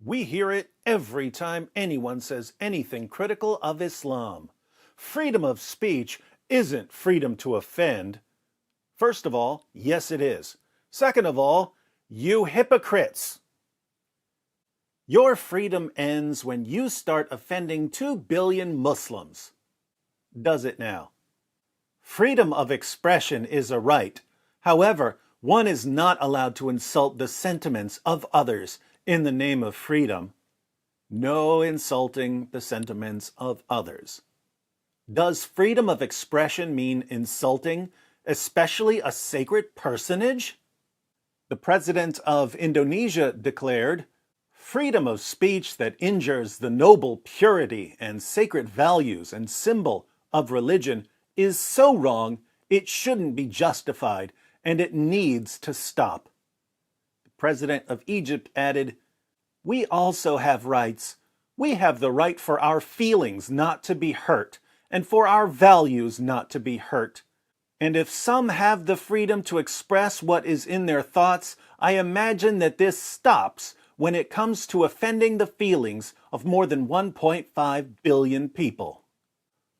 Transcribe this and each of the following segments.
We hear it every time anyone says anything critical of Islam. Freedom of speech isn't freedom to offend. First of all, yes it is. Second of all, you hypocrites. Your freedom ends when you start offending 2 billion Muslims. Does it now? Freedom of expression is a right. However, one is not allowed to insult the sentiments of others in the name of freedom. No insulting the sentiments of others. Does freedom of expression mean insulting, especially a sacred personage? The president of Indonesia declared, "Freedom of speech that injures the noble purity and sacred values and symbol of religion is so wrong it shouldn't be justified and it needs to stop." The president of Egypt added, "We also have rights. We have the right for our feelings not to be hurt and for our values not to be hurt. And if some have the freedom to express what is in their thoughts, I imagine that this stops when it comes to offending the feelings of more than 1.5 billion people."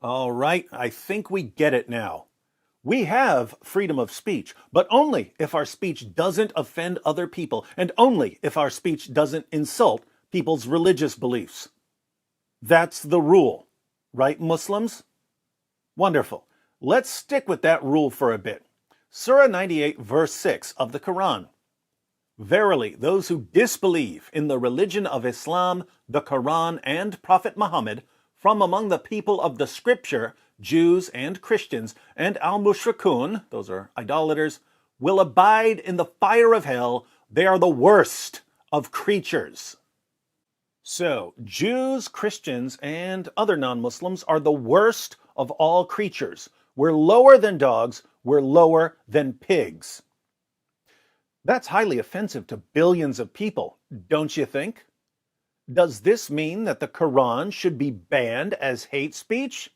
All right, I think we get it now. We have freedom of speech, but only if our speech doesn't offend other people and only if our speech doesn't insult people's religious beliefs. That's the rule, right, Muslims? Wonderful. Let's stick with that rule for a bit. Surah 98, verse 6 of the Quran. "Verily, those who disbelieve in the religion of Islam, the Quran, and Prophet Muhammad, from among the people of the scripture, Jews and Christians, and al-mushrikun, those are idolaters, will abide in the fire of hell. They are the worst of creatures." So, Jews, Christians, and other non-Muslims are the worst of all creatures. We're lower than dogs. We're lower than pigs. That's highly offensive to billions of people, don't you think? Does this mean that the Quran should be banned as hate speech?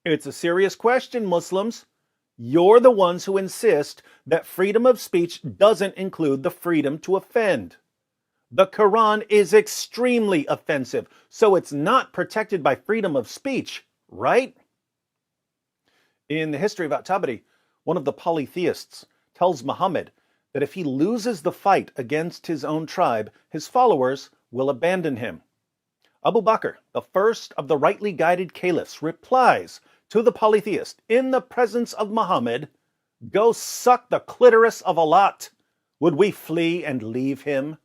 It's a serious question, Muslims. You're the ones who insist that freedom of speech doesn't include the freedom to offend. The Quran is extremely offensive, so it's not protected by freedom of speech, right? In the history of At-Tabari, one of the polytheists tells Muhammad that if he loses the fight against his own tribe, his followers will abandon him. Abu Bakr, the first of the rightly guided caliphs, replies to the polytheist in the presence of Muhammad, "Go suck the clitoris of Allat. Would we flee and leave him?"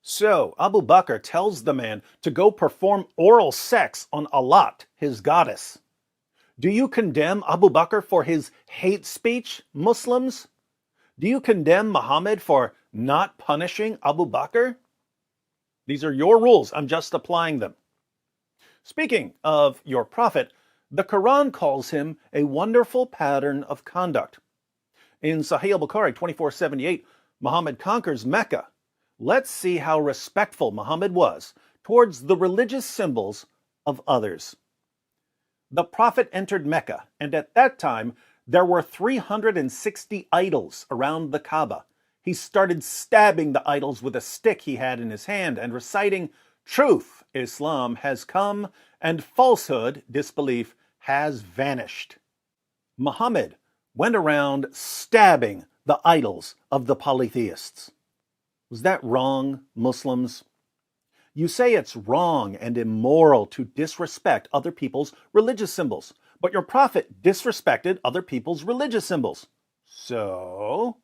So Abu Bakr tells the man to go perform oral sex on Allat, his goddess. Do you condemn Abu Bakr for his hate speech, Muslims? Do you condemn Muhammad for not punishing Abu Bakr? These are your rules. I'm just applying them. Speaking of your prophet, the Quran calls him a wonderful pattern of conduct. In Sahih al-Bukhari 2478, Muhammad conquers Mecca. Let's see how respectful Muhammad was towards the religious symbols of others. The prophet entered Mecca, and at that time, there were 360 idols around the Kaaba. He started stabbing the idols with a stick he had in his hand and reciting, "Truth, Islam, has come, and falsehood, disbelief, has vanished." Muhammad went around stabbing the idols of the polytheists. Was that wrong, Muslims? You say it's wrong and immoral to disrespect other people's religious symbols, but your prophet disrespected other people's religious symbols. So?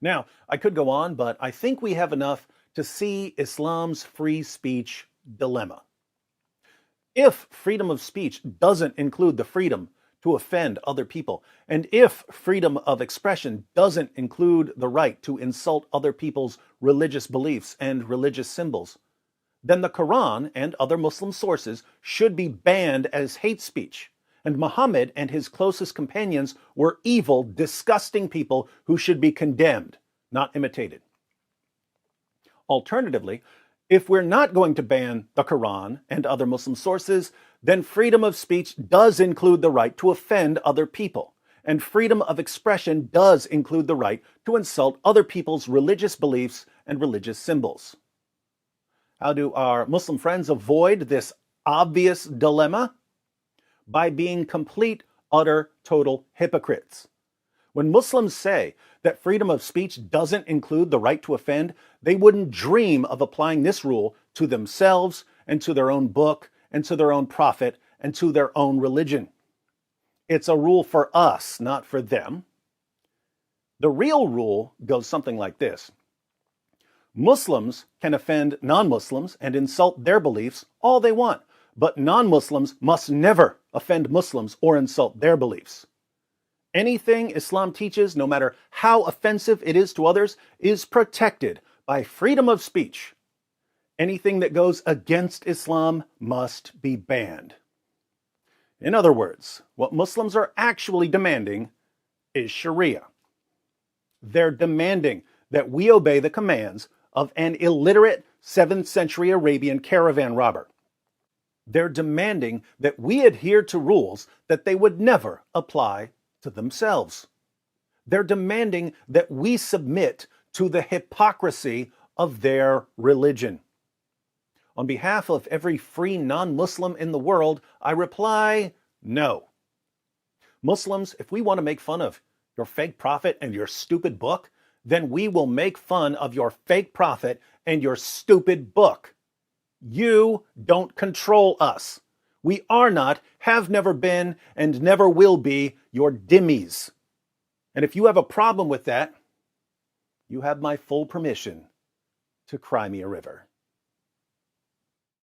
Now, I could go on, but I think we have enough to see Islam's free speech dilemma. If freedom of speech doesn't include the freedom to offend other people, and if freedom of expression doesn't include the right to insult other people's religious beliefs and religious symbols, then the Quran and other Muslim sources should be banned as hate speech. And Muhammad and his closest companions were evil, disgusting people who should be condemned, not imitated. Alternatively, if we're not going to ban the Quran and other Muslim sources, then freedom of speech does include the right to offend other people. And freedom of expression does include the right to insult other people's religious beliefs and religious symbols. How do our Muslim friends avoid this obvious dilemma? By being complete, utter, total hypocrites. When Muslims say that freedom of speech doesn't include the right to offend, they wouldn't dream of applying this rule to themselves and to their own book and to their own prophet and to their own religion. It's a rule for us, not for them. The real rule goes something like this. Muslims can offend non-Muslims and insult their beliefs all they want, but non-Muslims must never offend Muslims or insult their beliefs. Anything Islam teaches, no matter how offensive it is to others, is protected by freedom of speech. Anything that goes against Islam must be banned. In other words, what Muslims are actually demanding is Sharia. They're demanding that we obey the commands of an illiterate 7th century Arabian caravan robber. They're demanding that we adhere to rules that they would never apply to themselves. They're demanding that we submit to the hypocrisy of their religion. On behalf of every free non-Muslim in the world, I reply, no. Muslims, if we want to make fun of your fake prophet and your stupid book, then we will make fun of your fake prophet and your stupid book. You don't control us. We are not, have never been, and never will be your dhimmis. And if you have a problem with that, you have my full permission to cry me a river.